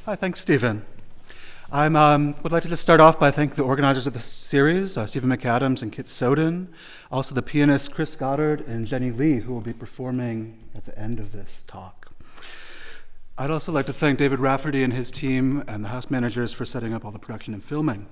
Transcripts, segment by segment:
Hi, thanks, Stephen. I would like to just start off by thanking the organizers of this series, Stephen McAdams and Kit Soden, also the pianists Chris Goddard and Zhenni Lee, who will be performing at the end of this talk. I'd also like to thank David Rafferty and his team and the house managers for setting up all the production and filming.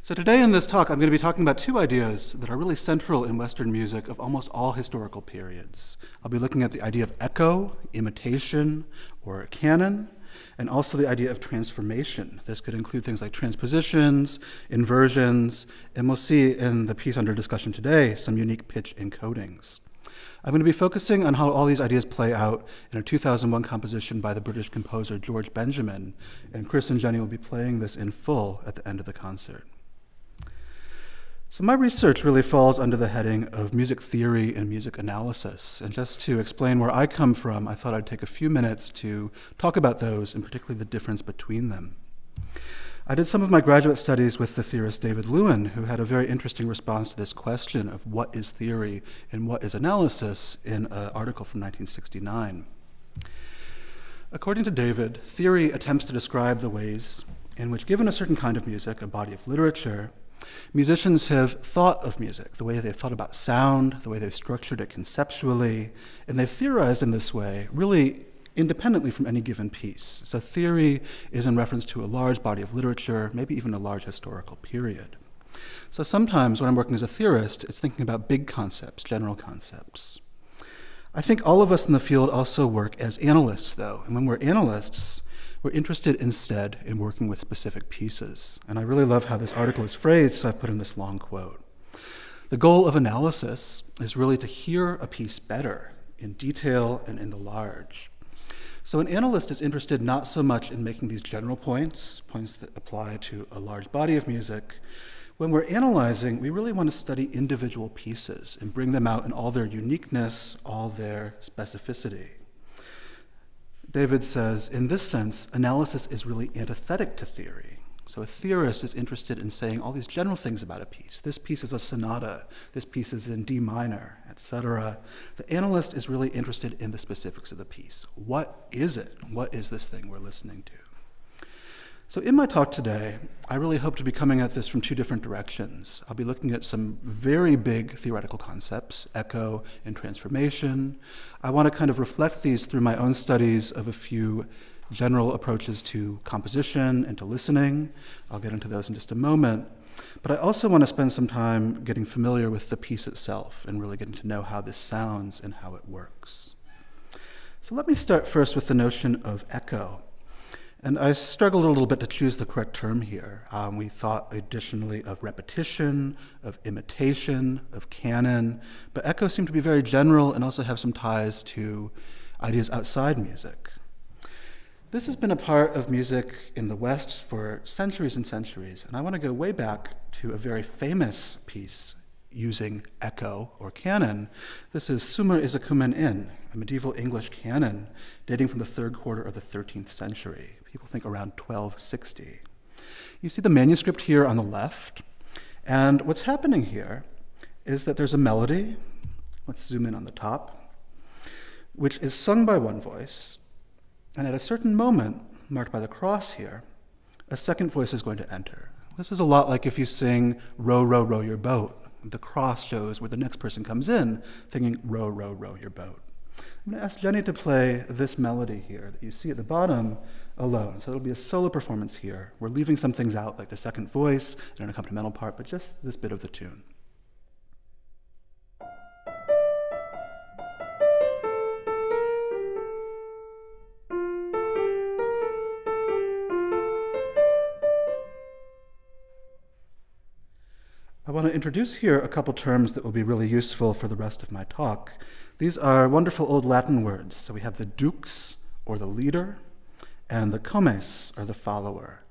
So today in this talk, I'm going to be talking about two ideas that are really central in Western music of almost all historical periods. I'll be looking at the idea of echo, imitation, or canon, and also the idea of transformation. This could include things like transpositions, inversions, and we'll see in the piece under discussion today some unique pitch encodings. I'm going to be focusing on how all these ideas play out in a 2001 composition by the British composer George Benjamin, and Chris and Zhenni will be playing this in full at the end of the concert. So my research really falls under the heading of music theory and music analysis. And just to explain where I come from, I thought I'd take a few minutes to talk about those, and particularly the difference between them. I did some of my graduate studies with the theorist David Lewin, who had a very interesting response to this question of what is theory and what is analysis in an article from 1969. According to David, theory attempts to describe the ways in which, given a certain kind of music, a body of literature, musicians have thought of music, the way they've thought about sound, the way they've structured it conceptually, and they've theorized in this way, really independently from any given piece. So theory is in reference to a large body of literature, maybe even a large historical period. So sometimes when I'm working as a theorist, it's thinking about big concepts, general concepts. I think all of us in the field also work as analysts, though, and when we're analysts, we're interested instead in working with specific pieces. And I really love how this article is phrased, so I've put in this long quote. The goal of analysis is really to hear a piece better, in detail and in the large. So an analyst is interested not so much in making these general points that apply to a large body of music. When we're analyzing, we really want to study individual pieces and bring them out in all their uniqueness, all their specificity. David says, in this sense, analysis is really antithetic to theory. So a theorist is interested in saying all these general things about a piece. This piece is a sonata, this piece is in D minor, etc. The analyst is really interested in the specifics of the piece. What is it? What is this thing we're listening to? So in my talk today, I really hope to be coming at this from two different directions. I'll be looking at some very big theoretical concepts, echo and transformation. I want to kind of reflect these through my own studies of a few general approaches to composition and to listening. I'll get into those in just a moment. But I also want to spend some time getting familiar with the piece itself and really getting to know how this sounds and how it works. So let me start first with the notion of echo. And I struggled a little bit to choose the correct term here. We thought additionally of repetition, of imitation, of canon, but echo seemed to be very general and also have some ties to ideas outside music. This has been a part of music in the West for centuries and centuries, and I want to go way back to a very famous piece using echo or canon. This is Summer Isakumen In, a medieval English canon dating from the third quarter of the 13th century. People think around 1260. You see the manuscript here on the left, and what's happening here is that there's a melody, let's zoom in on the top, which is sung by one voice, and at a certain moment, marked by the cross here, a second voice is going to enter. This is a lot like if you sing Row, Row, Row Your Boat. The cross shows where the next person comes in, thinking row, row, row your boat. I'm going to ask Zhenni to play this melody here that you see at the bottom alone. So it'll be a solo performance here. We're leaving some things out, like the second voice and an accompanimental part, but just this bit of the tune. I want to introduce here a couple terms that will be really useful for the rest of my talk. These are wonderful old Latin words. So we have the dux, or the leader, and the comes, or the follower.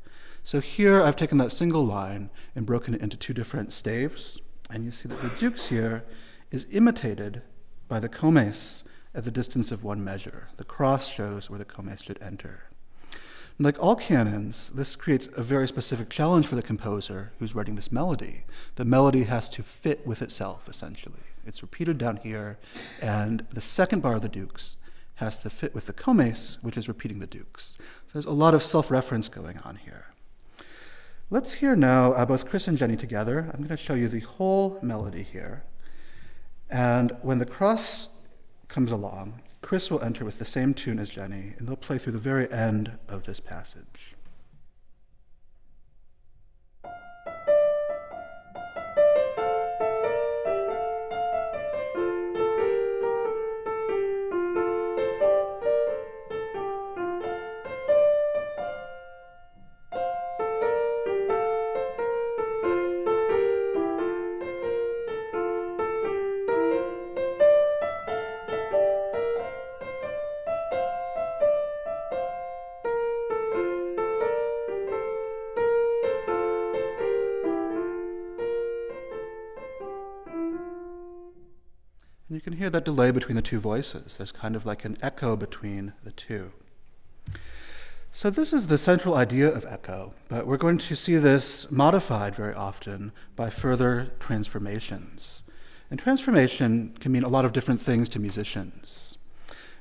So here I've taken that single line and broken it into two different staves, and you see that the dux here is imitated by the comes at the distance of one measure. The cross shows where the comes should enter. And like all canons, this creates a very specific challenge for the composer who's writing this melody. The melody has to fit with itself, essentially. It's repeated down here, and the second bar of the dux has to fit with the comes, which is repeating the dux. So there's a lot of self-reference going on here. Let's hear now both Chris and Zhenni together. I'm going to show you the whole melody here. And when the cross comes along, Chris will enter with the same tune as Zhenni, and they'll play through the very end of this passage. And you can hear that delay between the two voices. There's kind of like an echo between the two. So this is the central idea of echo, but we're going to see this modified very often by further transformations. And transformation can mean a lot of different things to musicians.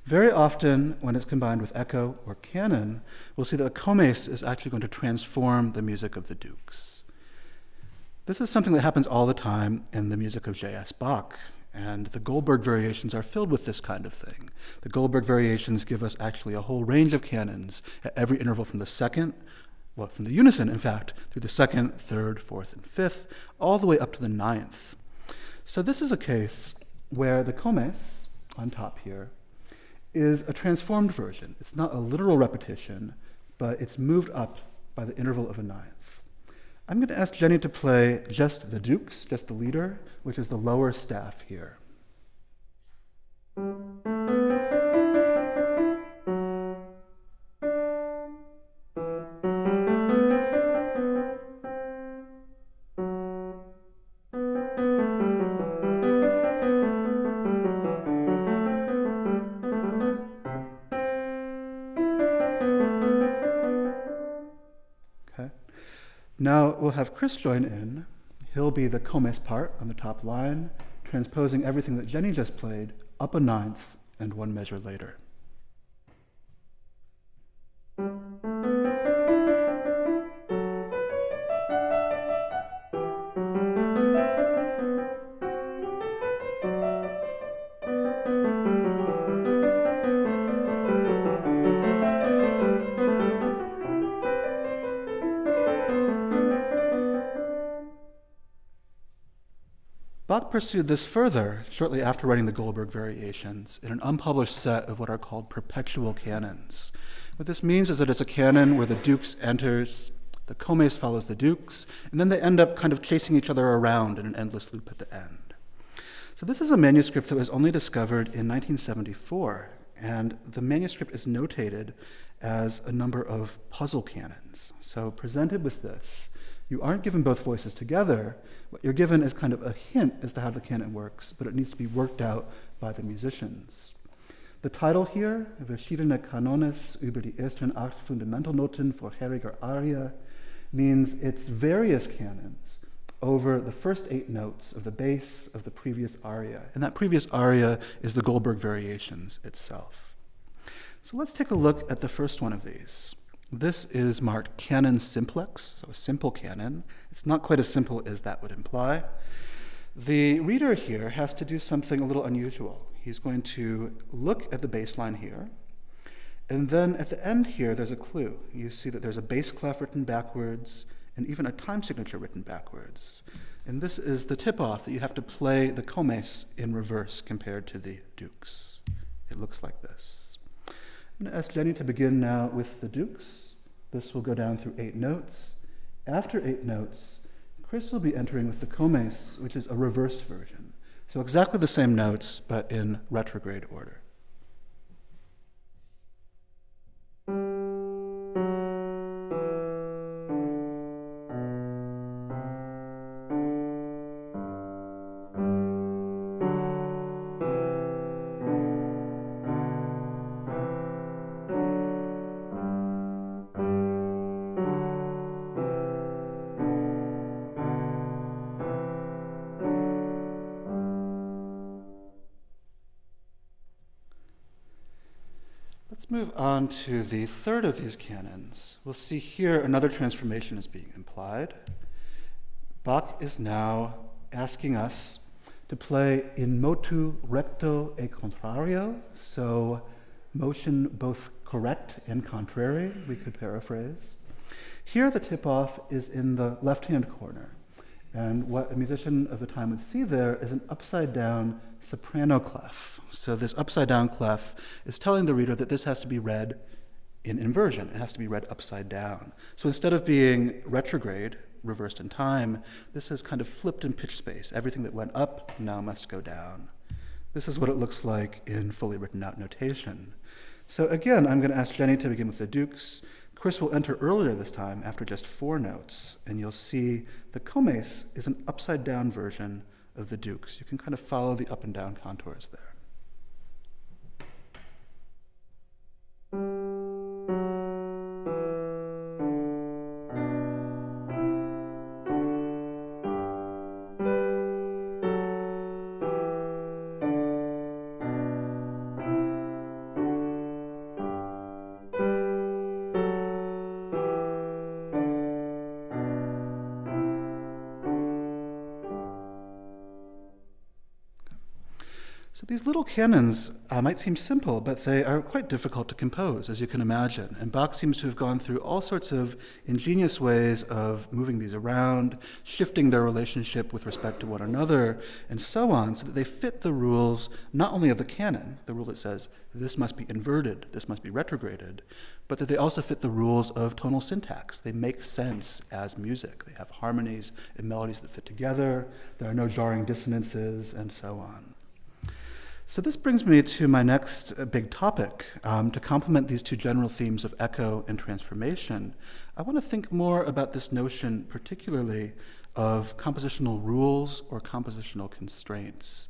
Very often, when it's combined with echo or canon, we'll see that the comes is actually going to transform the music of the dux. This is something that happens all the time in the music of J.S. Bach. And the Goldberg variations are filled with this kind of thing. The Goldberg variations give us actually a whole range of canons at every interval from the second, well, from the unison, in fact, through the second, third, fourth, and fifth, all the way up to the ninth. So this is a case where the comes on top here is a transformed version. It's not a literal repetition, but it's moved up by the interval of a ninth. I'm going to ask Zhenni to play just the dux, just the leader, which is the lower staff here. Now we'll have Chris join in. He'll be the comes part on the top line, transposing everything that Zhenni just played up a ninth and one measure later. Bach pursued this further shortly after writing the Goldberg variations in an unpublished set of what are called perpetual canons. What this means is that it's a canon where the dux enters, the comes follows the dux, and then they end up kind of chasing each other around in an endless loop at the end. So this is a manuscript that was only discovered in 1974, and the manuscript is notated as a number of puzzle canons. So presented with this, you aren't given both voices together. What you're given is kind of a hint as to how the canon works, but it needs to be worked out by the musicians. The title here, Verschiedene Kanones über die ersten 8 Fundamentalnoten vorheriger Arie, means it's various canons over the first 8 notes of the bass of the previous aria. And that previous aria is the Goldberg variations itself. So let's take a look at the first one of these. This is marked canon simplex, so a simple canon. It's not quite as simple as that would imply. The reader here has to do something a little unusual. He's going to look at the bass line here, and then at the end here, there's a clue. You see that there's a bass clef written backwards, and even a time signature written backwards. And this is the tip-off that you have to play the comes in reverse compared to the dux. It looks like this. I'm going to ask Zhenni to begin now with the dux. This will go down through 8 notes. After 8 notes, Chris will be entering with the comes, which is a reversed version. So exactly the same notes, but in retrograde order. Move on to the third of these canons. We'll see here another transformation is being implied. Bach is now asking us to play in motu recto e contrario, so motion both correct and contrary, we could paraphrase. Here the tip-off is in the left-hand corner, and what a musician of the time would see there is an upside-down soprano clef. So this upside-down clef is telling the reader that this has to be read in inversion. It has to be read upside down. So instead of being retrograde, reversed in time, this is kind of flipped in pitch space. Everything that went up now must go down. This is what it looks like in fully written out notation. So again, I'm going to ask Zhenni to begin with the dukes. Chris will enter earlier this time after just 4 notes, and you'll see the comes is an upside down version of the dukes. You can kind of follow the up and down contours there. So these little canons might seem simple, but they are quite difficult to compose, as you can imagine. And Bach seems to have gone through all sorts of ingenious ways of moving these around, shifting their relationship with respect to one another, and so on, so that they fit the rules not only of the canon, the rule that says this must be inverted, this must be retrograded, but that they also fit the rules of tonal syntax. They make sense as music. They have harmonies and melodies that fit together. There are no jarring dissonances, and so on. So this brings me to my next big topic. To complement these 2 general themes of echo and transformation, I want to think more about this notion particularly of compositional rules or compositional constraints.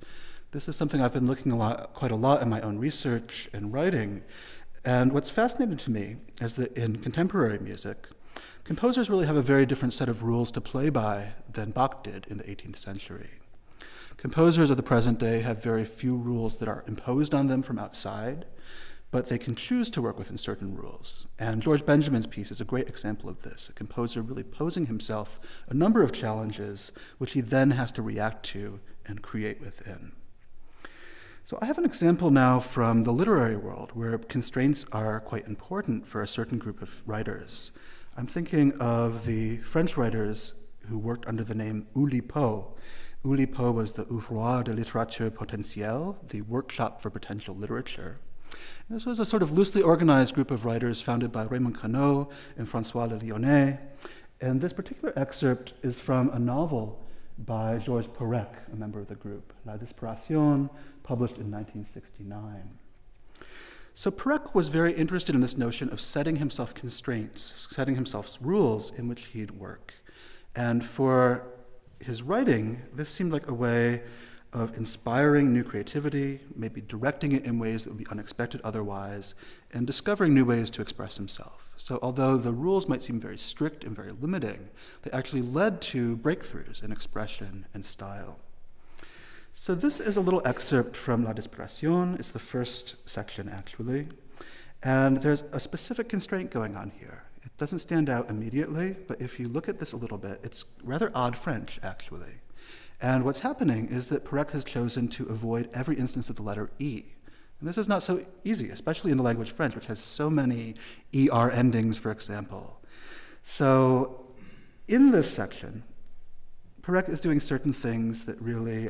This is something I've been looking quite a lot in my own research and writing. And what's fascinating to me is that in contemporary music, composers really have a very different set of rules to play by than Bach did in the 18th century. Composers of the present day have very few rules that are imposed on them from outside, but they can choose to work within certain rules. And George Benjamin's piece is a great example of this, a composer really posing himself a number of challenges which he then has to react to and create within. So I have an example now from the literary world where constraints are quite important for a certain group of writers. I'm thinking of the French writers who worked under the name Oulipo. Oulipo was the Ouvroir de littérature potentielle, the workshop for potential literature. And this was a sort of loosely organized group of writers founded by Raymond Queneau and François Le Lyonnais. And this particular excerpt is from a novel by Georges Perec, a member of the group, La Desperation, published in 1969. So Perec was very interested in this notion of setting himself constraints, setting himself rules in which he'd work. And for his writing, this seemed like a way of inspiring new creativity, maybe directing it in ways that would be unexpected otherwise, and discovering new ways to express himself. So although the rules might seem very strict and very limiting, they actually led to breakthroughs in expression and style. So this is a little excerpt from La Desperation. It's the first section, actually. And there's a specific constraint going on here. It doesn't stand out immediately, but if you look at this a little bit, it's rather odd French, actually. And what's happening is that Perec has chosen to avoid every instance of the letter E. And this is not so easy, especially in the language French, which has so many ER endings, for example. So in this section, Perec is doing certain things that really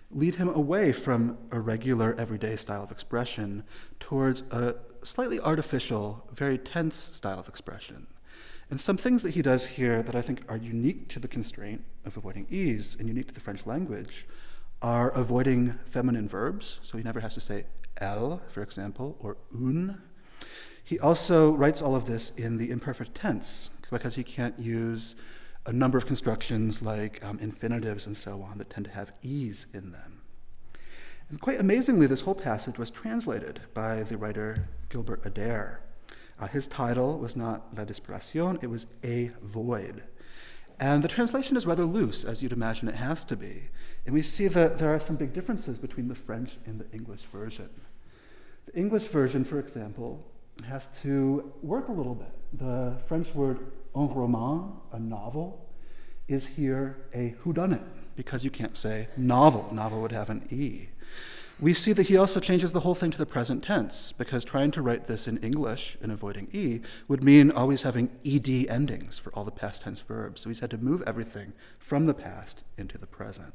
lead him away from a regular, everyday style of expression towards a slightly artificial, very tense style of expression. And some things that he does here that I think are unique to the constraint of avoiding E's and unique to the French language are avoiding feminine verbs. So he never has to say elle, for example, or une. He also writes all of this in the imperfect tense because he can't use a number of constructions like infinitives and so on that tend to have E's in them. And quite amazingly, this whole passage was translated by the writer Gilbert Adair. His title was not La Desperation, it was A Void. And the translation is rather loose, as you'd imagine it has to be. And we see that there are some big differences between the French and the English version. The English version, for example, has to work a little bit. The French word un roman, a novel, is here a whodunit, because you can't say novel. Novel would have an E. We see that he also changes the whole thing to the present tense, because trying to write this in English and avoiding E would mean always having ed endings for all the past tense verbs. So he's had to move everything from the past into the present.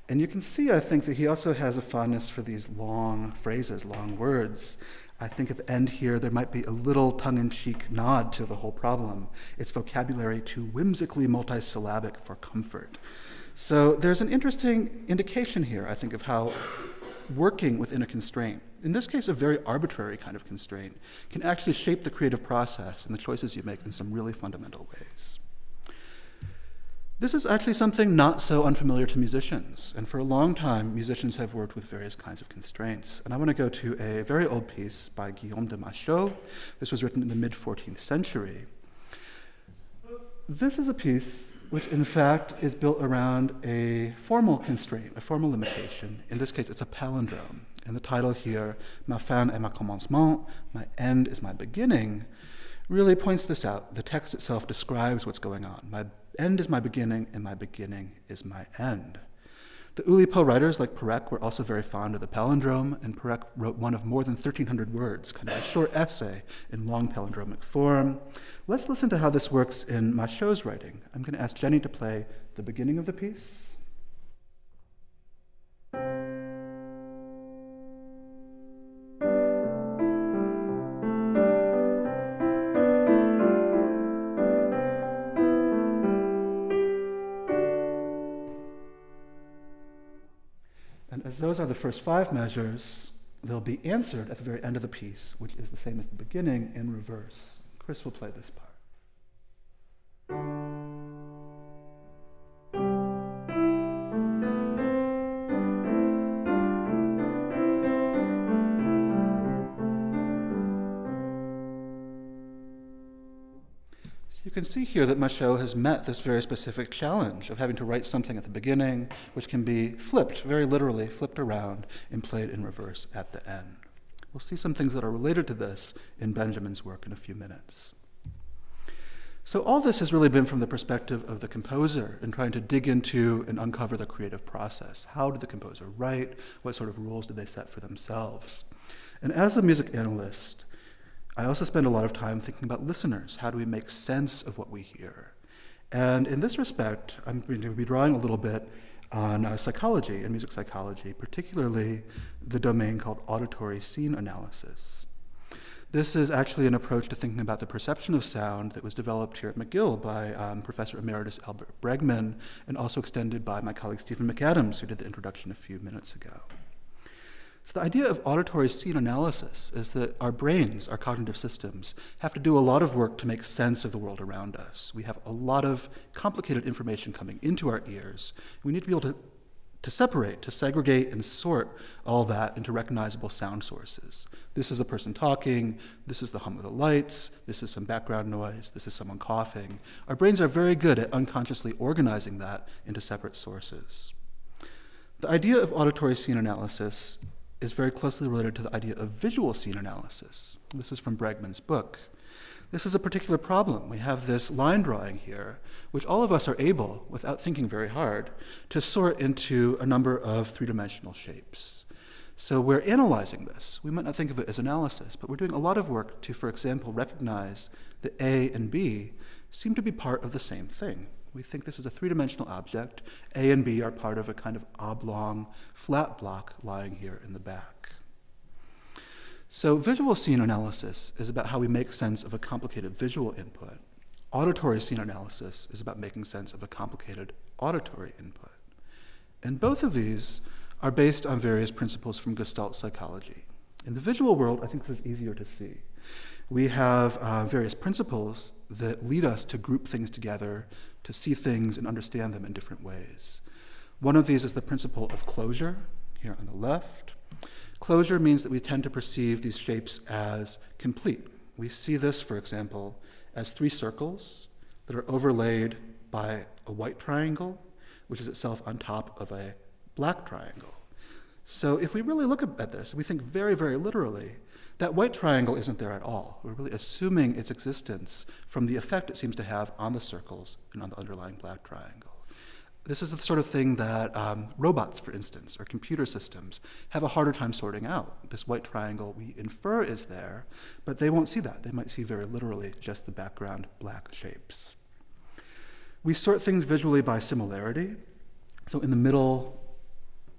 And you can see, I think, that he also has a fondness for these long phrases, long words. I think at the end here, there might be a little tongue-in-cheek nod to the whole problem. It's vocabulary too whimsically multisyllabic for comfort. So there's an interesting indication here, I think, of how working within a constraint, in this case a very arbitrary kind of constraint, can actually shape the creative process and the choices you make in some really fundamental ways. This is actually something not so unfamiliar to musicians, and for a long time, musicians have worked with various kinds of constraints. And I want to go to a very old piece by Guillaume de Machaut. This was written in the mid-14th century. This is a piece which, in fact, is built around a formal constraint, a formal limitation. In this case, it's a palindrome. And the title here, Ma fin est ma commencement, my end is my beginning, really points this out. The text itself describes what's going on. My end is my beginning, and my beginning is my end. The Oulipo writers, like Perec, were also very fond of the palindrome, and Perec wrote one of more than 1,300 words, kind of a short essay in long palindromic form. Let's listen to how this works in Machaut's writing. I'm going to ask Zhenni to play the beginning of the piece. As those are the first 5 measures, they'll be answered at the very end of the piece, which is the same as the beginning in reverse. Chris will play this part. You can see here that Machaut has met this very specific challenge of having to write something at the beginning, which can be flipped, very literally, flipped around and played in reverse at the end. We'll see some things that are related to this in Benjamin's work in a few minutes. So all this has really been from the perspective of the composer and trying to dig into and uncover the creative process. How did the composer write? What sort of rules did they set for themselves? And as a music analyst, I also spend a lot of time thinking about listeners. How do we make sense of what we hear? And in this respect, I'm going to be drawing a little bit on psychology and music psychology, particularly the domain called auditory scene analysis. This is actually an approach to thinking about the perception of sound that was developed here at McGill by Professor Emeritus Albert Bregman, and also extended by my colleague Stephen McAdams, who did the introduction a few minutes ago. So the idea of auditory scene analysis is that our brains, our cognitive systems, have to do a lot of work to make sense of the world around us. We have a lot of complicated information coming into our ears. We need to be able to separate, to segregate and sort all that into recognizable sound sources. This is a person talking, this is the hum of the lights, this is some background noise, this is someone coughing. Our brains are very good at unconsciously organizing that into separate sources. The idea of auditory scene analysis is very closely related to the idea of visual scene analysis. This is from Bregman's book. This is a particular problem. We have this line drawing here, which all of us are able, without thinking very hard, to sort into a number of 3-dimensional shapes. So we're analyzing this. We might not think of it as analysis, but we're doing a lot of work to, for example, recognize that A and B seem to be part of the same thing. We think this is a 3-dimensional object. A and B are part of a kind of oblong, flat block lying here in the back. So visual scene analysis is about how we make sense of a complicated visual input. Auditory scene analysis is about making sense of a complicated auditory input. And both of these are based on various principles from Gestalt psychology. In the visual world, I think this is easier to see. We have various principles that lead us to group things together, to see things and understand them in different ways. One of these is the principle of closure, here on the left. Closure means that we tend to perceive these shapes as complete. We see this, for example, as 3 circles that are overlaid by a white triangle, which is itself on top of a black triangle. So if we really look at this, we think very, very literally, that white triangle isn't there at all. We're really assuming its existence from the effect it seems to have on the circles and on the underlying black triangle. This is the sort of thing that robots, for instance, or computer systems have a harder time sorting out. This white triangle we infer is there, but they won't see that. They might see very literally just the background black shapes. We sort things visually by similarity. So in the middle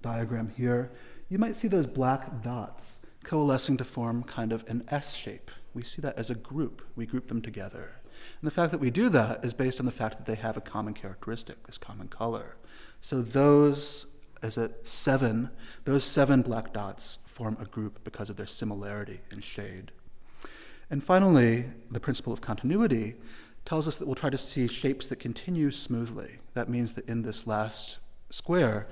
diagram here, you might see those black dots coalescing to form kind of an S shape. We see that as a group. We group them together. And the fact that we do that is based on the fact that they have a common characteristic, this common color. So those seven black dots form a group because of their similarity in shade. And finally, the principle of continuity tells us that we'll try to see shapes that continue smoothly. That means that in this last square,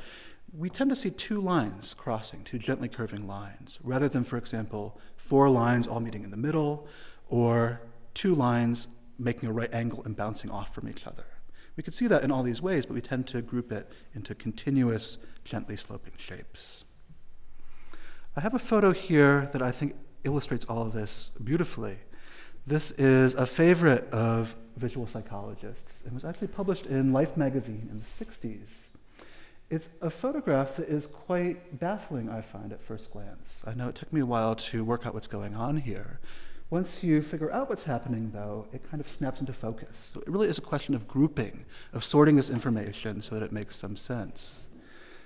we tend to see two lines crossing, two gently curving lines, rather than, for example, four lines all meeting in the middle, or two lines making a right angle and bouncing off from each other. We could see that in all these ways, but we tend to group it into continuous, gently sloping shapes. I have a photo here that I think illustrates all of this beautifully. This is a favorite of visual psychologists. It was actually published in Life magazine in the 60s. It's a photograph that is quite baffling, I find, at first glance. I know it took me a while to work out what's going on here. Once you figure out what's happening, though, it kind of snaps into focus. So it really is a question of grouping, of sorting this information so that it makes some sense.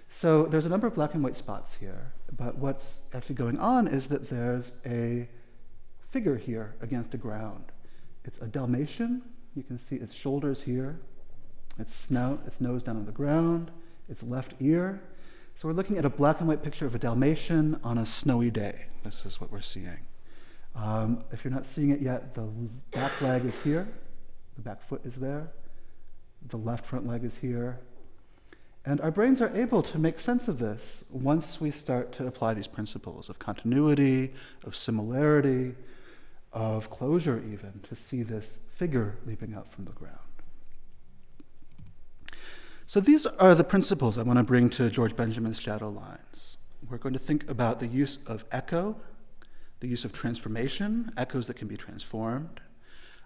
So there's a number of black and white spots here, but what's actually going on is that there's a figure here against the ground. It's a Dalmatian. You can see its shoulders here, its snout, its nose down on the ground, its left ear. So we're looking at a black and white picture of a Dalmatian on a snowy day. This is what we're seeing. If you're not seeing it yet, the back leg is here, the back foot is there, the left front leg is here. And our brains are able to make sense of this once we start to apply these principles of continuity, of similarity, of closure even, to see this figure leaping out from the ground. So these are the principles I want to bring to George Benjamin's shadow lines. We're going to think about the use of echo, the use of transformation, echoes that can be transformed.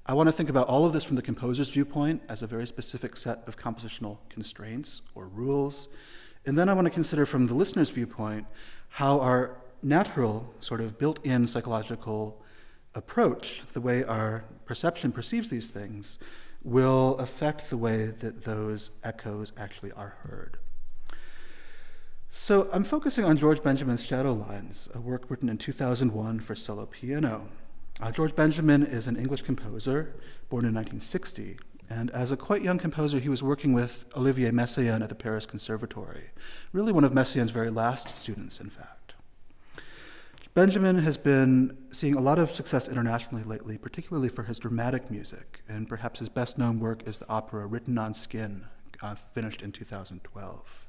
I want to think about all of this from the composer's viewpoint as a very specific set of compositional constraints or rules. And then I want to consider from the listener's viewpoint how our natural, sort of built-in psychological approach, the way our perception perceives these things, will affect the way that those echoes actually are heard. So I'm focusing on George Benjamin's Shadow Lines, a work written in 2001 for solo piano. George Benjamin is an English composer, born in 1960, and as a quite young composer, he was working with Olivier Messiaen at the Paris Conservatory, really one of Messiaen's very last students, in fact. Benjamin has been seeing a lot of success internationally lately, particularly for his dramatic music, and perhaps his best-known work is the opera Written on Skin, finished in 2012.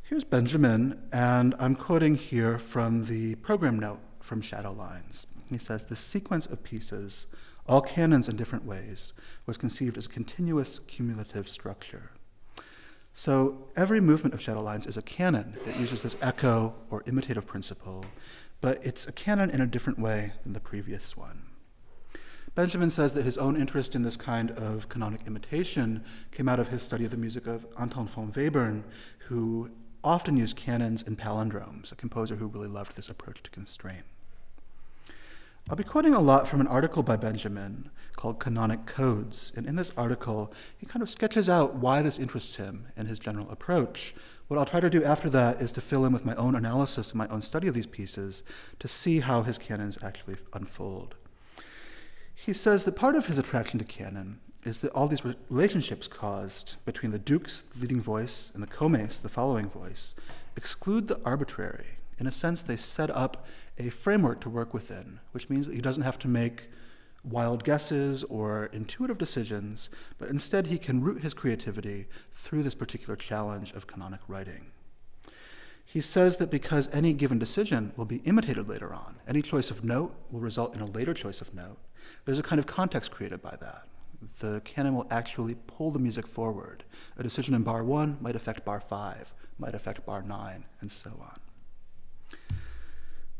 Here's Benjamin, and I'm quoting here from the program note from Shadow Lines. He says, "The sequence of pieces, all canons in different ways, was conceived as a continuous cumulative structure." So every movement of Shadow Lines is a canon. It uses this echo or imitative principle, but it's a canon in a different way than the previous one. Benjamin says that his own interest in this kind of canonic imitation came out of his study of the music of Anton von Webern, who often used canons and palindromes, a composer who really loved this approach to constraint. I'll be quoting a lot from an article by Benjamin called Canonic Codes, and in this article, he kind of sketches out why this interests him and his general approach. What I'll try to do after that is to fill in with my own analysis and my own study of these pieces to see how his canons actually unfold. He says that part of his attraction to canon is that all these relationships caused between the dukes, the leading voice, and the comes, the following voice, exclude the arbitrary. In a sense, they set up a framework to work within, which means that he doesn't have to make wild guesses or intuitive decisions, but instead he can root his creativity through this particular challenge of canonic writing. He says that because any given decision will be imitated later on, any choice of note will result in a later choice of note, there's a kind of context created by that. The canon will actually pull the music forward. A decision in bar 1 might affect bar 5, might affect bar 9, and so on.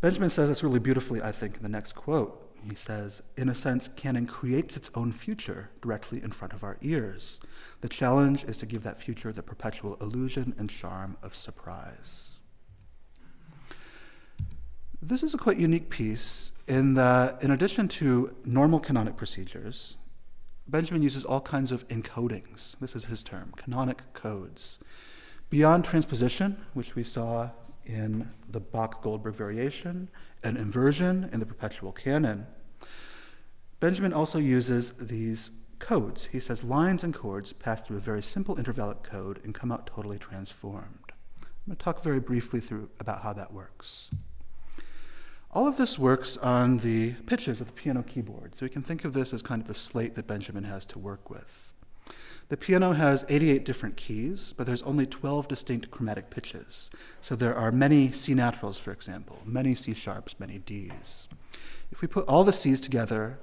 Benjamin says this really beautifully, I think, in the next quote. He says, in a sense, canon creates its own future directly in front of our ears. The challenge is to give that future the perpetual illusion and charm of surprise. This is a quite unique piece in that, in addition to normal canonic procedures, Benjamin uses all kinds of encodings. This is his term, canonic codes. Beyond transposition, which we saw in the Bach-Goldberg variation, and inversion in the perpetual canon, Benjamin also uses these codes. He says lines and chords pass through a very simple intervallic code and come out totally transformed. I'm going to talk very briefly about how that works. All of this works on the pitches of the piano keyboard, so we can think of this as kind of the slate that Benjamin has to work with. The piano has 88 different keys, but there's only 12 distinct chromatic pitches. So there are many C naturals, for example, many C sharps, many Ds. If we put all the Cs together,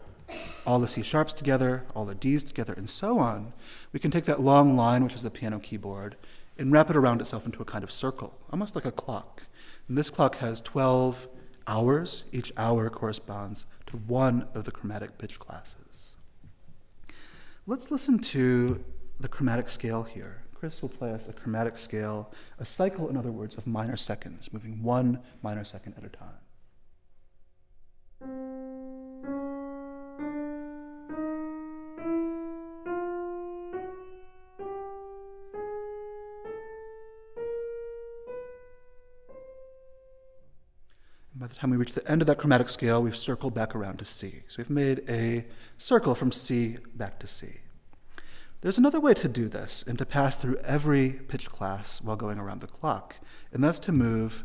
all the C sharps together, all the Ds together, and so on, we can take that long line, which is the piano keyboard, and wrap it around itself into a kind of circle, almost like a clock. And this clock has 12 hours. Each hour corresponds to one of the chromatic pitch classes. Let's listen to the chromatic scale here. Chris will play us a chromatic scale, a cycle, in other words, of minor seconds, moving one minor second at a time. And by the time we reach the end of that chromatic scale, we've circled back around to C. So we've made a circle from C back to C. There's another way to do this and to pass through every pitch class while going around the clock, and that's to move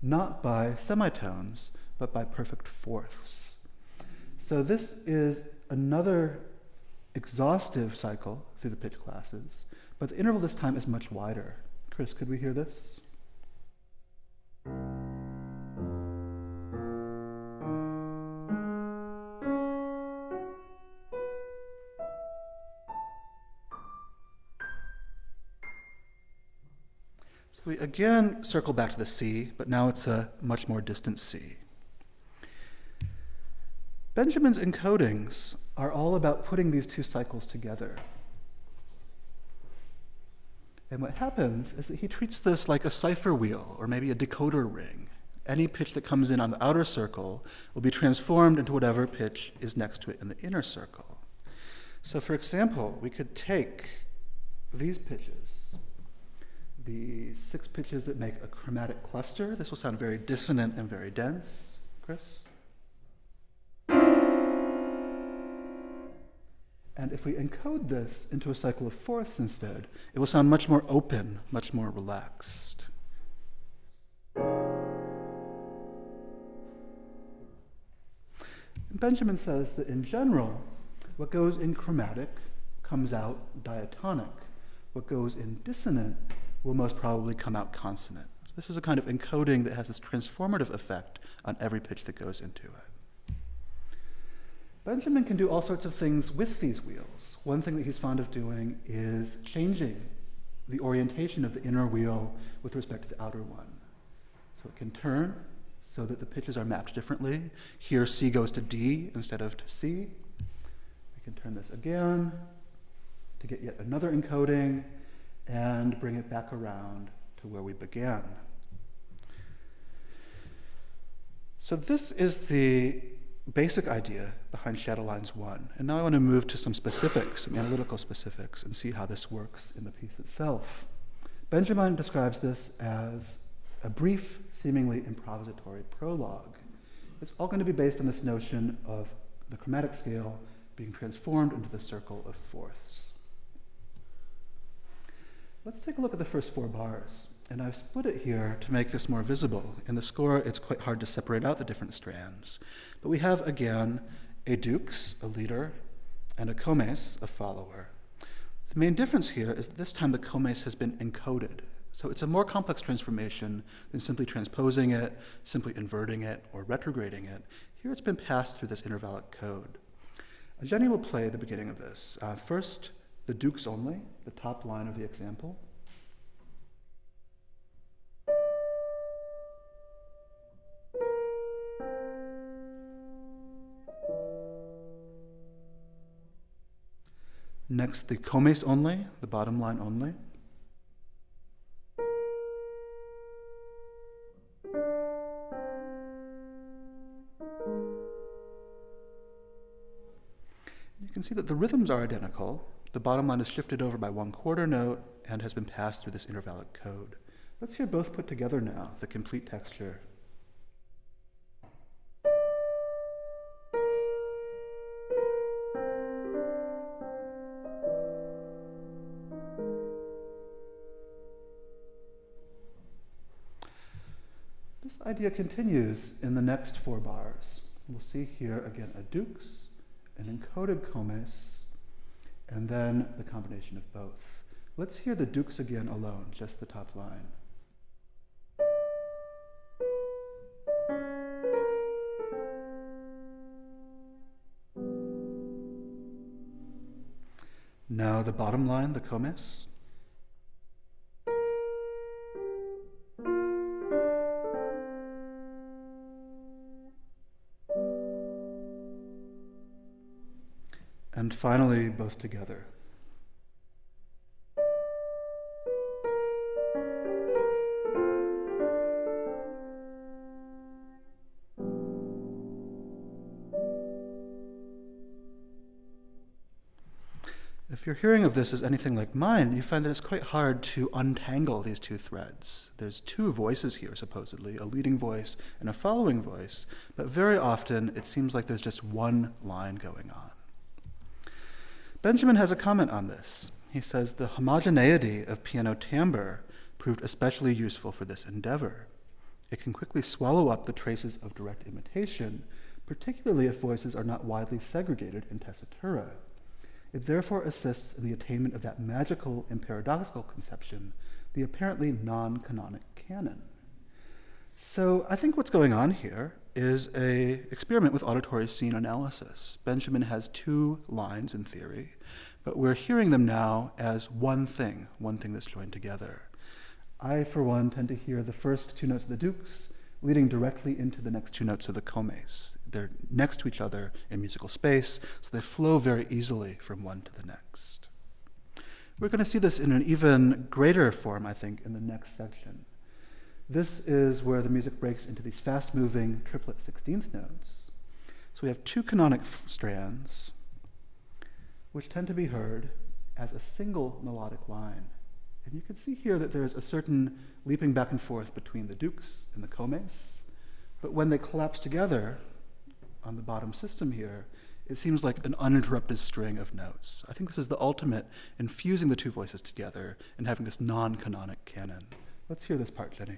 not by semitones, but by perfect fourths. So this is another exhaustive cycle through the pitch classes, but the interval this time is much wider. Chris, could we hear this? We again circle back to the C, but now it's a much more distant C. Benjamin's encodings are all about putting these two cycles together. And what happens is that he treats this like a cipher wheel or maybe a decoder ring. Any pitch that comes in on the outer circle will be transformed into whatever pitch is next to it in the inner circle. So for example, we could take these pitches, the 6 pitches that make a chromatic cluster. This will sound very dissonant and very dense. Chris? And if we encode this into a cycle of fourths instead, it will sound much more open, much more relaxed. And Benjamin says that in general, what goes in chromatic comes out diatonic. What goes in dissonant will most probably come out consonant. So this is a kind of encoding that has this transformative effect on every pitch that goes into it. Benjamin can do all sorts of things with these wheels. One thing that he's fond of doing is changing the orientation of the inner wheel with respect to the outer one. So it can turn so that the pitches are mapped differently. Here C goes to D instead of to C. We can turn this again to get yet another encoding and bring it back around to where we began. So this is the basic idea behind Shadow Lines 1. And now I want to move to some specifics, some analytical specifics, and see how this works in the piece itself. Benjamin describes this as a brief, seemingly improvisatory prologue. It's all going to be based on this notion of the chromatic scale being transformed into the circle of fourths. Let's take a look at the first 4 bars. And I've split it here to make this more visible. In the score, it's quite hard to separate out the different strands. But we have, again, a dux, a leader, and a comes, a follower. The main difference here is that this time the comes has been encoded. So it's a more complex transformation than simply transposing it, simply inverting it, or retrograding it. Here it's been passed through this intervallic code. Zhenni will play the beginning of this. First, the dukes only, the top line of the example. Next, the comes only, the bottom line only. You can see that the rhythms are identical. The bottom line is shifted over by 1/4 note and has been passed through this intervallic code. Let's hear both put together now, the complete texture. This idea continues in the next 4 bars. We'll see here again a dukes, an encoded comes, and then the combination of both. Let's hear the dukes again alone, just the top line. Now the bottom line, the comes. And finally, both together. If your hearing of this is anything like mine, you find that it's quite hard to untangle these 2 threads. There's 2 voices here, supposedly, a leading voice and a following voice, but very often it seems like there's just one line going on. Benjamin has a comment on this. He says, the homogeneity of piano timbre proved especially useful for this endeavor. It can quickly swallow up the traces of direct imitation, particularly if voices are not widely segregated in tessitura. It therefore assists in the attainment of that magical and paradoxical conception, the apparently non-canonic canon. So I think what's going on here is an experiment with auditory scene analysis. Benjamin has 2 lines in theory, but we're hearing them now as one thing that's joined together. I, for one, tend to hear the first 2 notes of the dukes leading directly into the next 2 notes of the comes. They're next to each other in musical space, so they flow very easily from one to the next. We're going to see this in an even greater form, I think, in the next section. This is where the music breaks into these fast-moving triplet 16th notes. So we have 2 canonic strands, which tend to be heard as a single melodic line. And you can see here that there's a certain leaping back and forth between the dukes and the comes, but when they collapse together on the bottom system here, it seems like an uninterrupted string of notes. I think this is the ultimate in fusing the 2 voices together and having this non-canonic canon. Let's hear this part, Zhenni.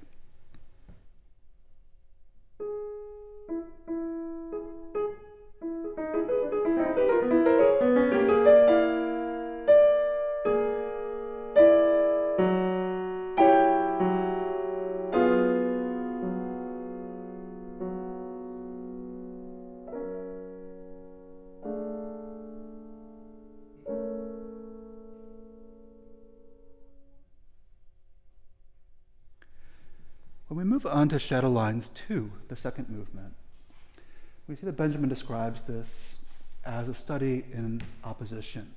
When we move on to Shadow Lines 2, the second movement, we see that Benjamin describes this as a study in opposition.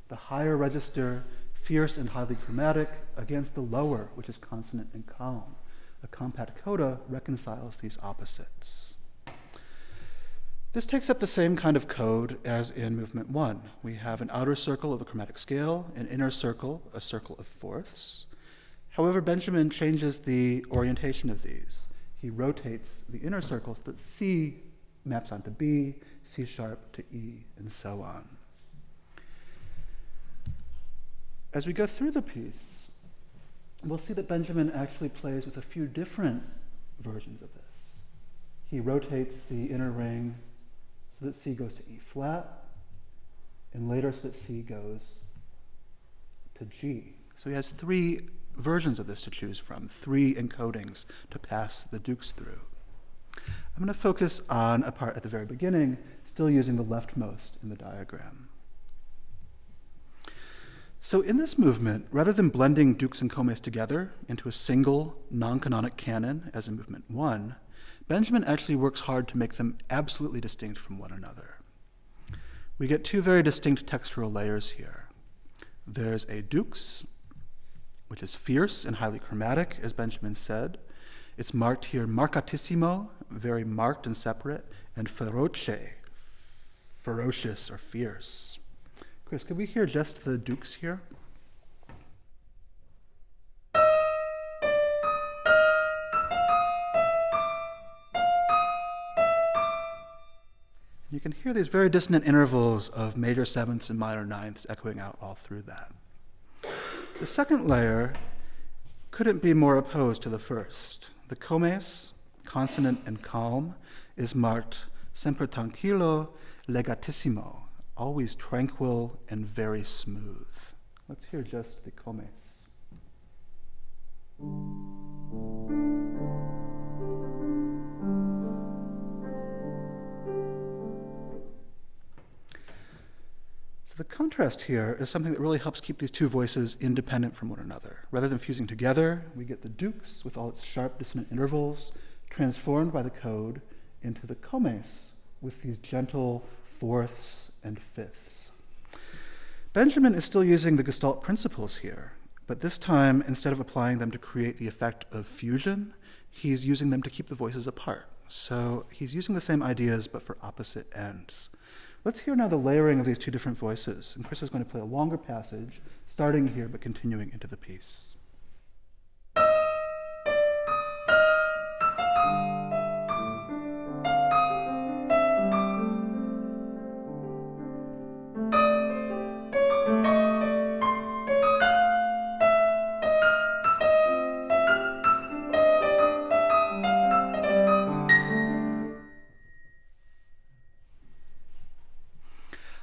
The higher register, fierce and highly chromatic, against the lower, which is consonant and calm. A compact coda reconciles these opposites. This takes up the same kind of code as in movement 1. We have an outer circle of a chromatic scale, an inner circle, a circle of fourths. However, Benjamin changes the orientation of these. He rotates the inner circle so that C maps onto B, C sharp to E, and so on. As we go through the piece, we'll see that Benjamin actually plays with a few different versions of this. He rotates the inner ring so that C goes to E flat, and later so that C goes to G. So he has 3 versions of this to choose from, 3 encodings to pass the dukes through. I'm going to focus on a part at the very beginning, still using the leftmost in the diagram. So in this movement, rather than blending dukes and comes together into a single non-canonic canon, as in movement 1, Benjamin actually works hard to make them absolutely distinct from one another. We get two very distinct textural layers here. There's a dukes, which is fierce and highly chromatic, as Benjamin said. It's marked here marcatissimo, very marked and separate, and feroce, ferocious or fierce. Chris, could we hear just the dukes here? You can hear these very dissonant intervals of major sevenths and minor ninths echoing out all through that. The second layer couldn't be more opposed to the first. The comes, consonant and calm, is marked sempre tranquillo, legatissimo, always tranquil and very smooth. Let's hear just the comes. So the contrast here is something that really helps keep these two voices independent from one another. Rather than fusing together, we get the dukes with all its sharp dissonant intervals transformed by the code into the comes with these gentle fourths and fifths. Benjamin is still using the Gestalt principles here, but this time, instead of applying them to create the effect of fusion, he's using them to keep the voices apart. So he's using the same ideas, but for opposite ends. Let's hear now the layering of these two different voices, and Chris is going to play a longer passage, starting here but continuing into the piece.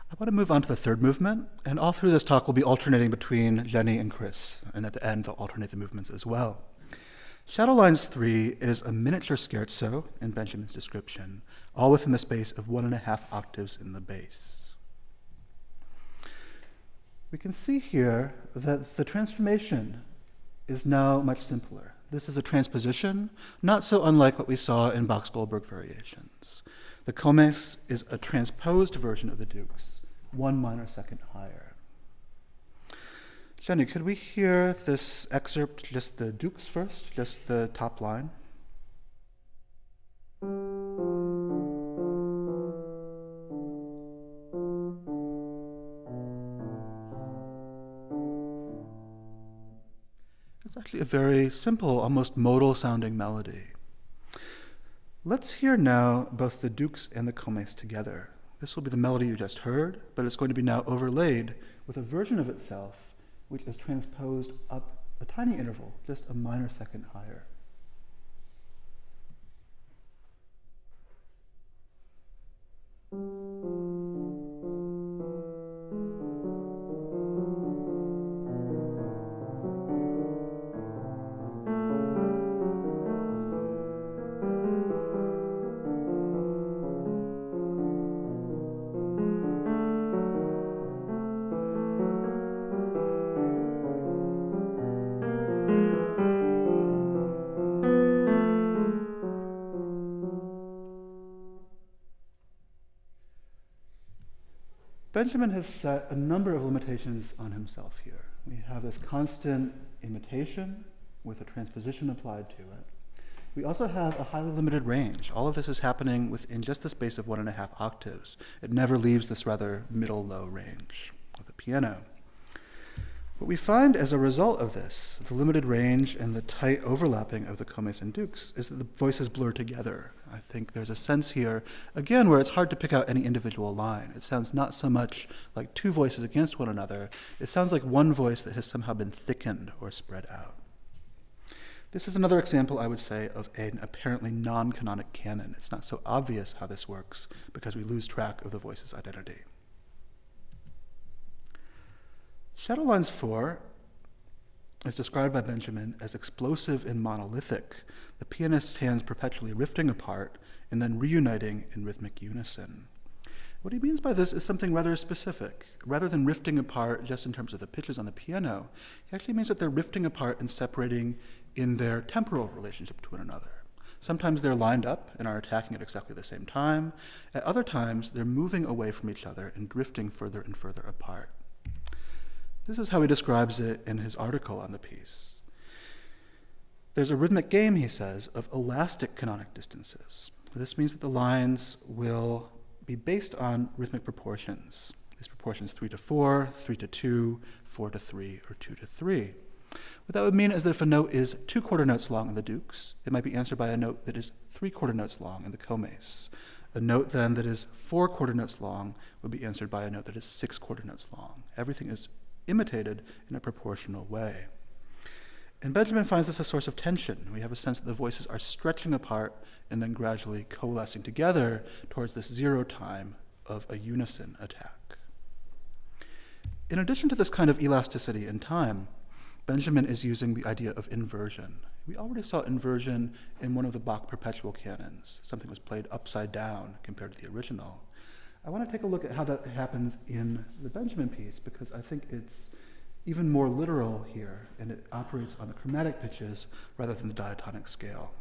I want to move on to the third movement, and all through this talk we'll be alternating between Zhenni and Chris, and at the end they'll alternate the movements as well. Shadow Lines 3 is a miniature scherzo in Benjamin's description, all within the space of 1.5 octaves in the bass. We can see here that the transformation is now much simpler. This is a transposition, not so unlike what we saw in Bach's Goldberg variations. The comes is a transposed version of the dukes, 1 minor second higher. Zhenni, could we hear this excerpt, just the dukes first, just the top line? It's actually a very simple, almost modal sounding melody. Let's hear now both the dukes and the comes together. This will be the melody you just heard, but it's going to be now overlaid with a version of itself which is transposed up a tiny interval, just a minor second higher. Benjamin has set a number of limitations on himself here. We have this constant imitation with a transposition applied to it. We also have a highly limited range. All of this is happening within just the space of 1.5 octaves. It never leaves this rather middle-low range of the piano. What we find as a result of this, the limited range and the tight overlapping of the comes and dukes, is that the voices blur together. I think there's a sense here, again, where it's hard to pick out any individual line. It sounds not so much like two voices against one another. It sounds like one voice that has somehow been thickened or spread out. This is another example, I would say, of an apparently non-canonic canon. It's not so obvious how this works because we lose track of the voice's identity. Shadow Lines 4 is described by Benjamin as explosive and monolithic, the pianist's hands perpetually rifting apart and then reuniting in rhythmic unison. What he means by this is something rather specific. Rather than rifting apart just in terms of the pitches on the piano, he actually means that they're rifting apart and separating in their temporal relationship to one another. Sometimes they're lined up and are attacking at exactly the same time. At other times, they're moving away from each other and drifting further and further apart. This is how he describes it in his article on the piece. There's a rhythmic game, he says, of elastic canonic distances. This means that the lines will be based on rhythmic proportions. These proportions 3-4, 3-2, 4-3, or 2-3. What that would mean is that if a note is 2 quarter notes long in the dukes, it might be answered by a note that is 3 quarter notes long in the comes. A note then that is 4 quarter notes long would be answered by a note that is 6 quarter notes long. Everything is imitated in a proportional way. And Benjamin finds this a source of tension. We have a sense that the voices are stretching apart and then gradually coalescing together towards this zero time of a unison attack. In addition to this kind of elasticity in time, Benjamin is using the idea of inversion. We already saw inversion in one of the Bach perpetual canons. Something was played upside down compared to the original. I want to take a look at how that happens in the Benjamin piece because I think it's even more literal here, and it operates on the chromatic pitches rather than the diatonic scale.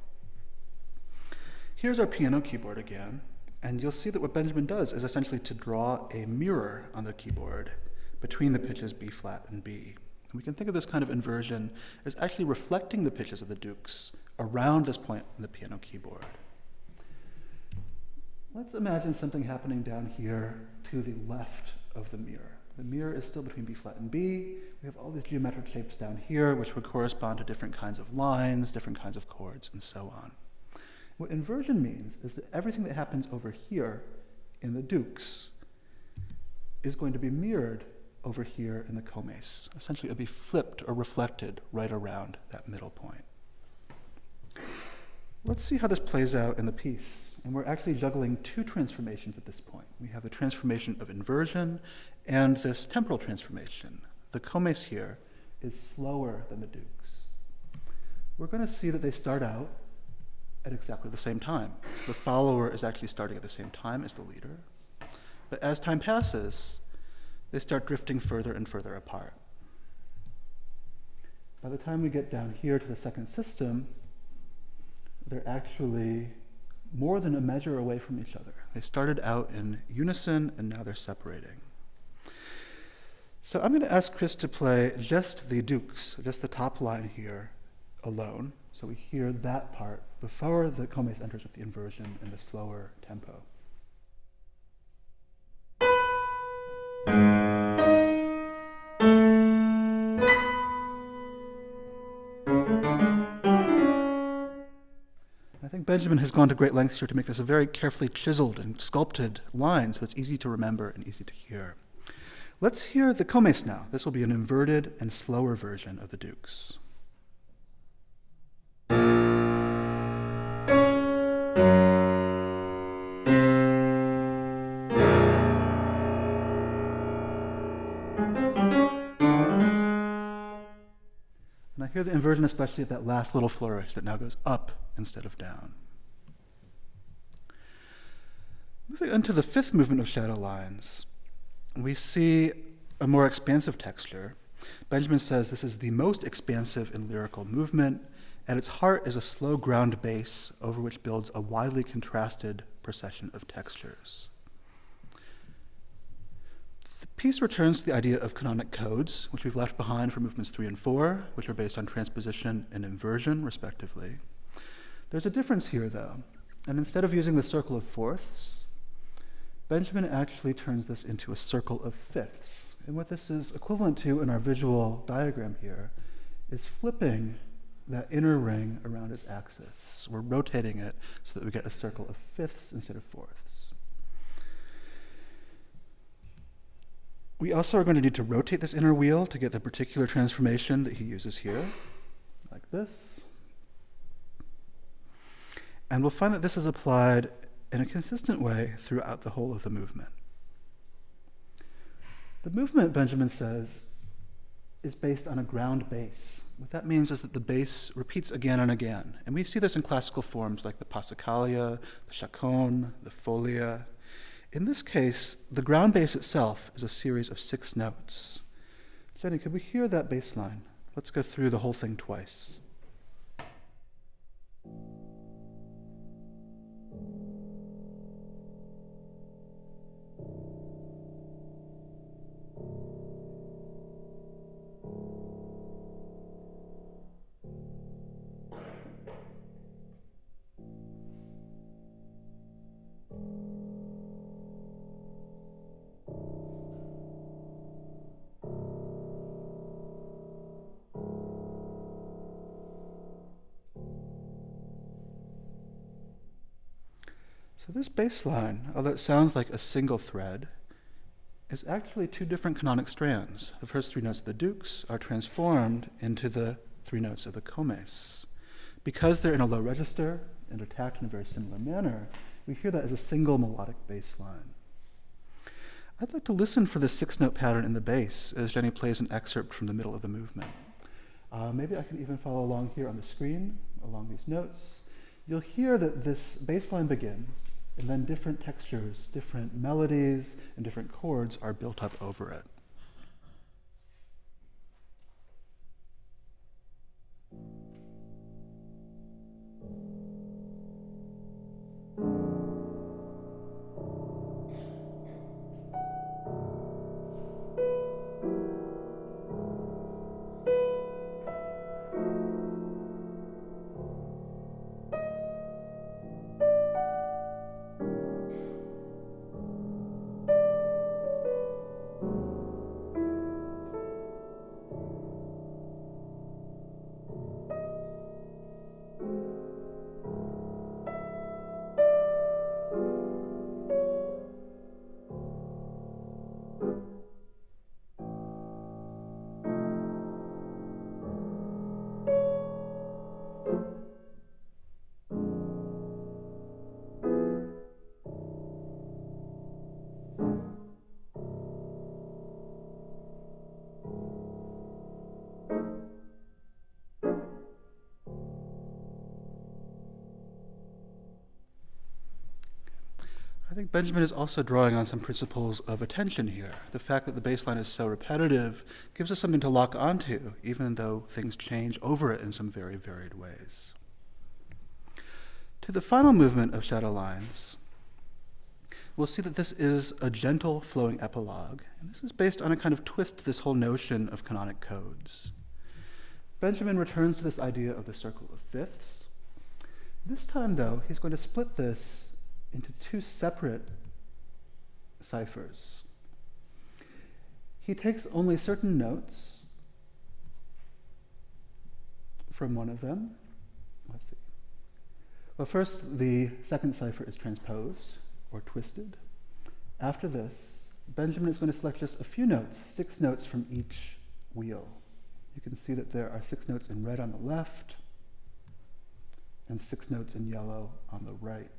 Here's our piano keyboard again, and you'll see that what Benjamin does is essentially to draw a mirror on the keyboard between the pitches B flat and B. And we can think of this kind of inversion as actually reflecting the pitches of the dukes around this point on the piano keyboard. Let's imagine something happening down here to the left of the mirror. The mirror is still between B flat and B. We have all these geometric shapes down here, which would correspond to different kinds of lines, different kinds of chords, and so on. What inversion means is that everything that happens over here in the dukes is going to be mirrored over here in the comes. Essentially, it'll be flipped or reflected right around that middle point. Let's see how this plays out in the piece. And we're actually juggling 2 transformations at this point. We have the transformation of inversion and this temporal transformation. The comes here is slower than the dukes. We're going to see that they start out at exactly the same time. So the follower is actually starting at the same time as the leader. But as time passes, they start drifting further and further apart. By the time we get down here to the second system, they're actually more than a measure away from each other. They started out in unison, and now they're separating. So I'm going to ask Chris to play just the dukes, just the top line here, alone. So we hear that part before the comes enters with the inversion and the slower tempo. I think Benjamin has gone to great lengths here to make this a very carefully chiseled and sculpted line so it's easy to remember and easy to hear. Let's hear the comes now. This will be an inverted and slower version of the dukes. And I hear the inversion especially at that last little flourish that now goes up instead of down. Moving on to the 5th movement of shadow lines, we see a more expansive texture. Benjamin says this is the most expansive and lyrical movement. At its heart is a slow ground bass over which builds a widely contrasted procession of textures. The piece returns to the idea of canonic codes, which we've left behind for movements 3 and 4, which are based on transposition and inversion, respectively. There's a difference here, though, and instead of using the circle of fourths, Benjamin actually turns this into a circle of fifths. And what this is equivalent to in our visual diagram here is flipping that inner ring around its axis. We're rotating it so that we get a circle of fifths instead of fourths. We also are going to need to rotate this inner wheel to get the particular transformation that he uses here, like this. And we'll find that this is applied in a consistent way throughout the whole of the movement. The movement, Benjamin says, is based on a ground bass. What that means is that the bass repeats again and again. And we see this in classical forms like the passacaglia, the chaconne, the folia. In this case, the ground bass itself is a series of 6 notes. Zhenni, could we hear that bass line? Let's go through the whole thing twice. So this bass line, although it sounds like a single thread, is actually 2 different canonic strands. The first 3 notes of the dukes are transformed into the 3 notes of the comes. Because they're in a low register and attacked in a very similar manner, we hear that as a single melodic bass line. I'd like to listen for this 6-note pattern in the bass as Zhenni plays an excerpt from the middle of the movement. Maybe I can even follow along here on the screen, along these notes. You'll hear that this bass line begins, and then different textures, different melodies, and different chords are built up over it. I think Benjamin is also drawing on some principles of attention here. The fact that the bass line is so repetitive gives us something to lock onto, even though things change over it in some very varied ways. To the final movement of Shadow Lines, we'll see that this is a gentle flowing epilogue, and this is based on a kind of twist to this whole notion of canonic codes. Benjamin returns to this idea of the circle of fifths. This time, though, he's going to split this into 2 separate ciphers. He takes only certain notes from one of them. Let's see. Well, first, the second cipher is transposed or twisted. After this, Benjamin is going to select just a few notes, 6 notes from each wheel. You can see that there are 6 notes in red on the left and 6 notes in yellow on the right.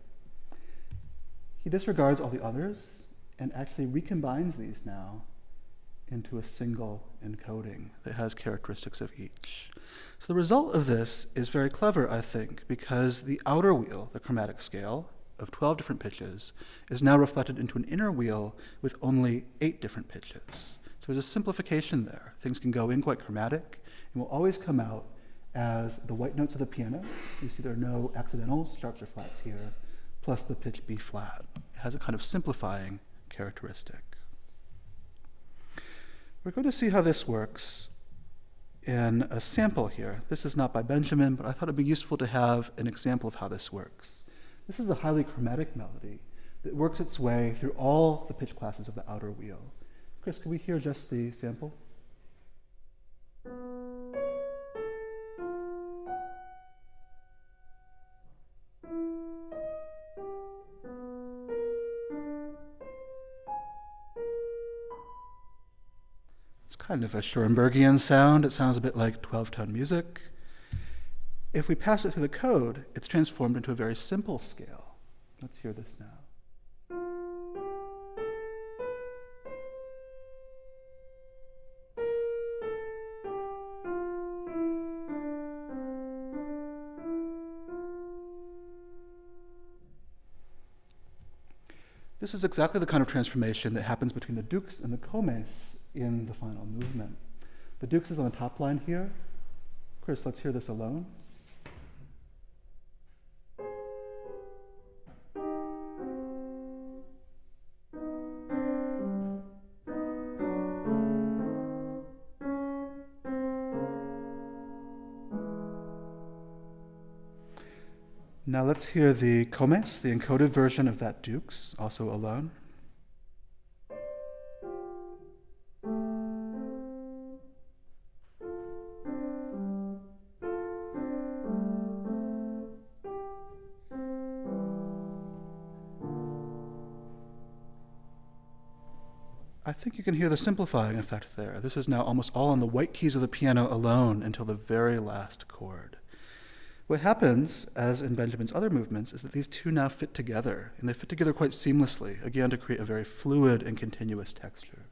He disregards all the others and actually recombines these now into a single encoding that has characteristics of each. So the result of this is very clever, I think, because the outer wheel, the chromatic scale of 12 different pitches, is now reflected into an inner wheel with only 8 different pitches. So there's a simplification there. Things can go in quite chromatic and will always come out as the white notes of the piano. You see there are no accidentals, sharps or flats here, plus the pitch B flat. It has a kind of simplifying characteristic. We're going to see how this works in a sample here. This is not by Benjamin, but I thought it'd be useful to have an example of how this works. This is a highly chromatic melody that works its way through all the pitch classes of the outer wheel. Chris, can we hear just the sample? Kind of a Schoenbergian sound. It sounds a bit like 12-tone music. If we pass it through the code, it's transformed into a very simple scale. Let's hear this now. This is exactly the kind of transformation that happens between the dux and the comes in the final movement. The dux is on the top line here. Chris, let's hear this alone. Now let's hear the comes, the encoded version of that dux, also alone. I think you can hear the simplifying effect there. This is now almost all on the white keys of the piano alone until the very last chord. What happens, as in Benjamin's other movements, is that these two now fit together, and they fit together quite seamlessly, again to create a very fluid and continuous texture.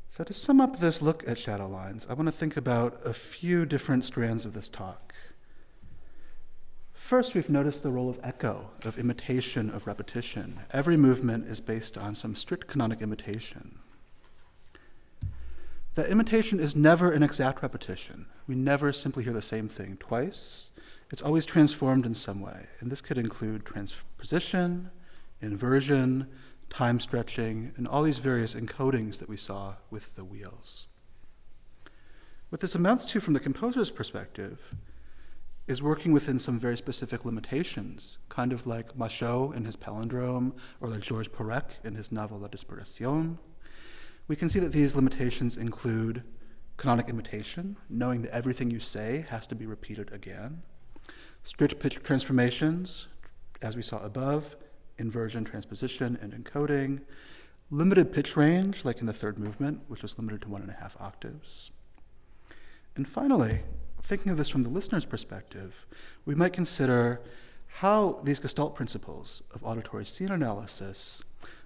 So to sum up this look at shadow lines, I want to think about a few different strands of this talk. First, we've noticed the role of echo, of imitation, of repetition. Every movement is based on some strict canonic imitation. That imitation is never an exact repetition. We never simply hear the same thing twice. It's always transformed in some way, and this could include transposition, inversion, time stretching, and all these various encodings that we saw with the wheels. What this amounts to from the composer's perspective is working within some very specific limitations, kind of like Machaut in his palindrome, or like Georges Perec in his novel La Disparition. We can see that these limitations include canonic imitation, knowing that everything you say has to be repeated again, strict pitch transformations, as we saw above, inversion, transposition, and encoding, limited pitch range, like in the third movement, which was limited to 1.5 octaves. And finally, thinking of this from the listener's perspective, we might consider how these Gestalt principles of auditory scene analysis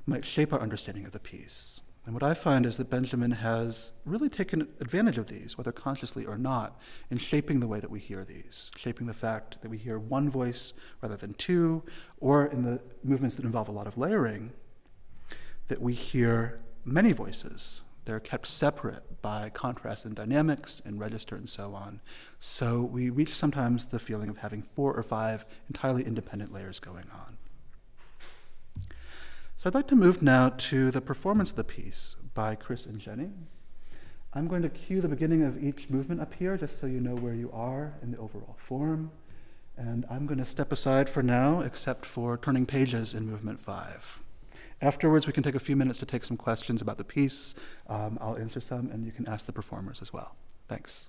might shape our understanding of the piece. And what I find is that Benjamin has really taken advantage of these, whether consciously or not, in shaping the way that we hear these, shaping the fact that we hear one voice rather than two, or in the movements that involve a lot of layering, that we hear many voices. They're kept separate by contrast and dynamics and register and so on. So we reach sometimes the feeling of having 4 or 5 entirely independent layers going on. So I'd like to move now to the performance of the piece by Chris and Zhenni. I'm going to cue the beginning of each movement up here, just so you know where you are in the overall form. And I'm going to step aside for now, except for turning pages in movement 5. Afterwards, we can take a few minutes to take some questions about the piece. I'll answer some, and you can ask the performers as well. Thanks.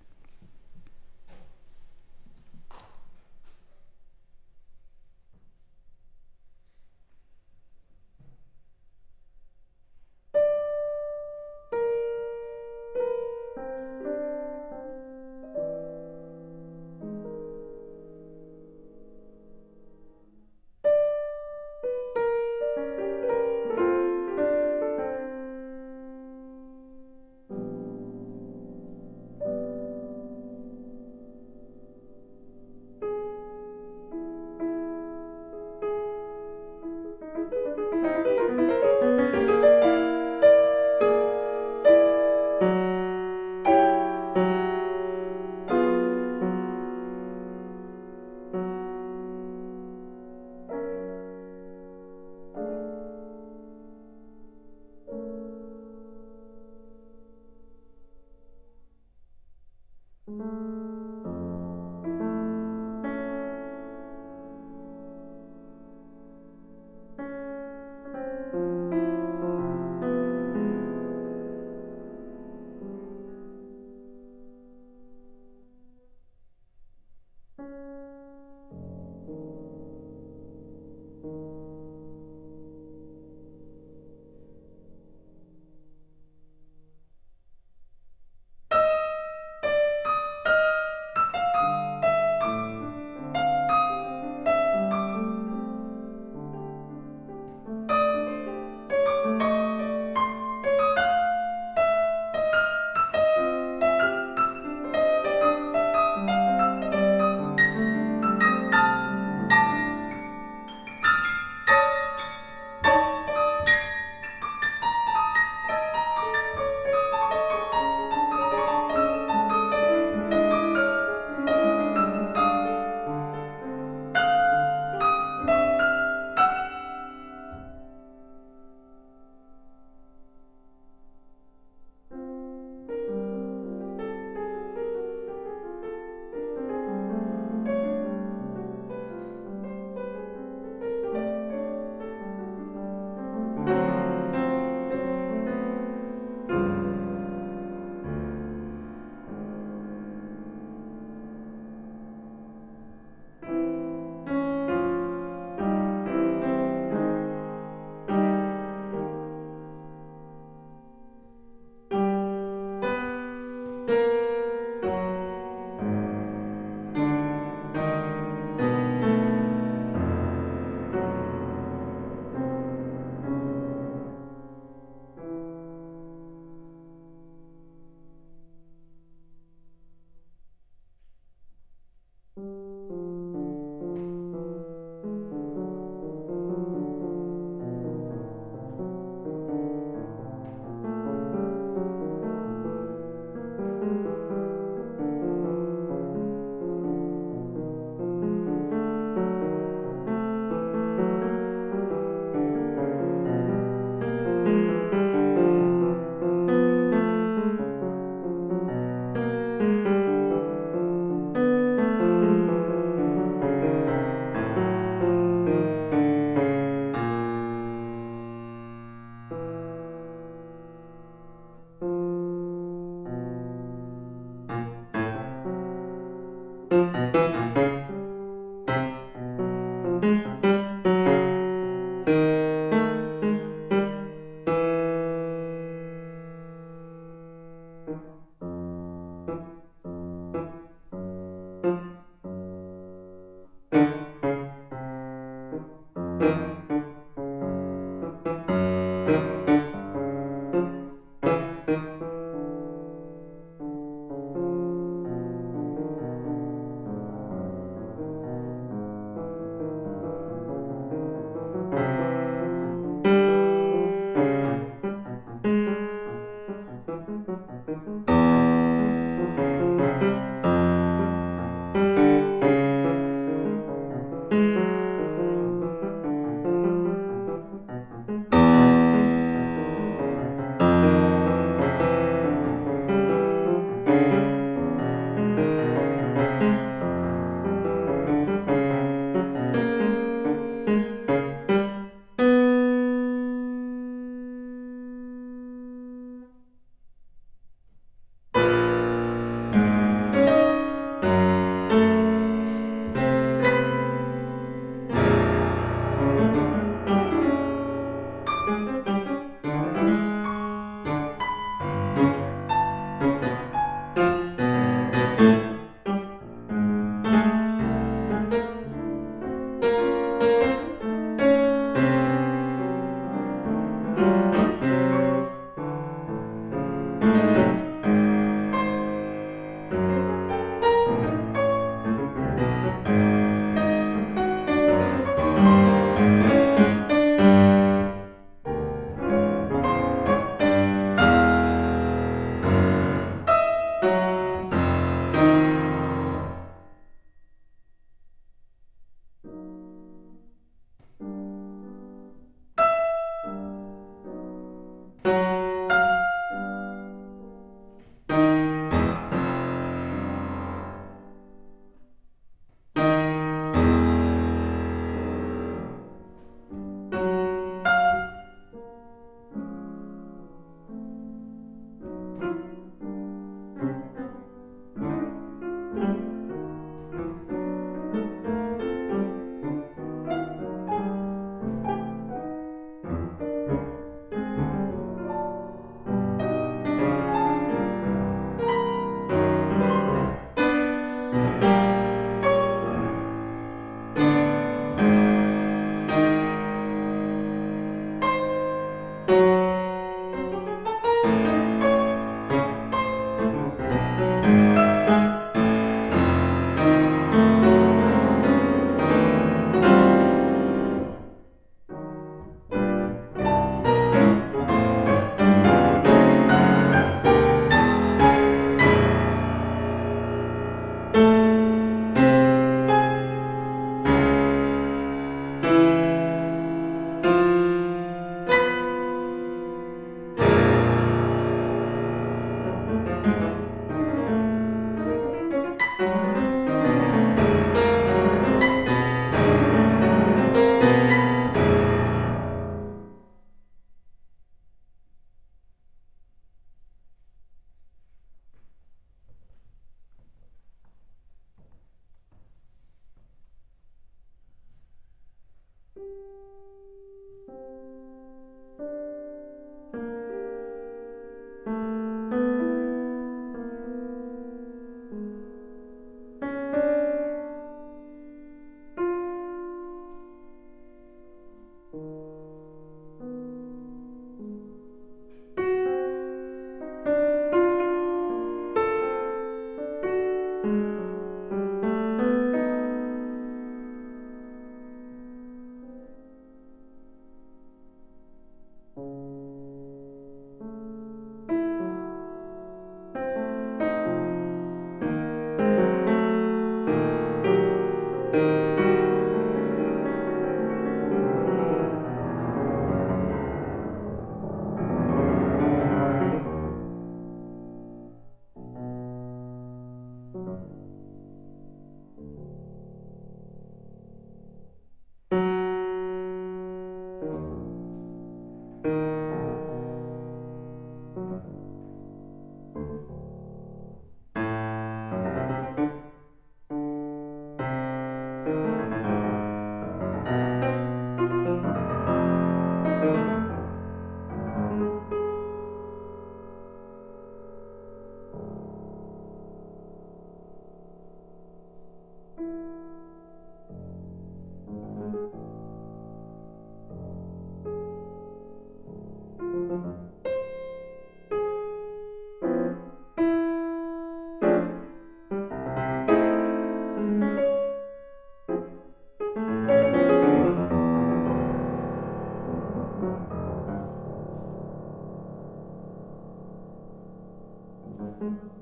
Thank you.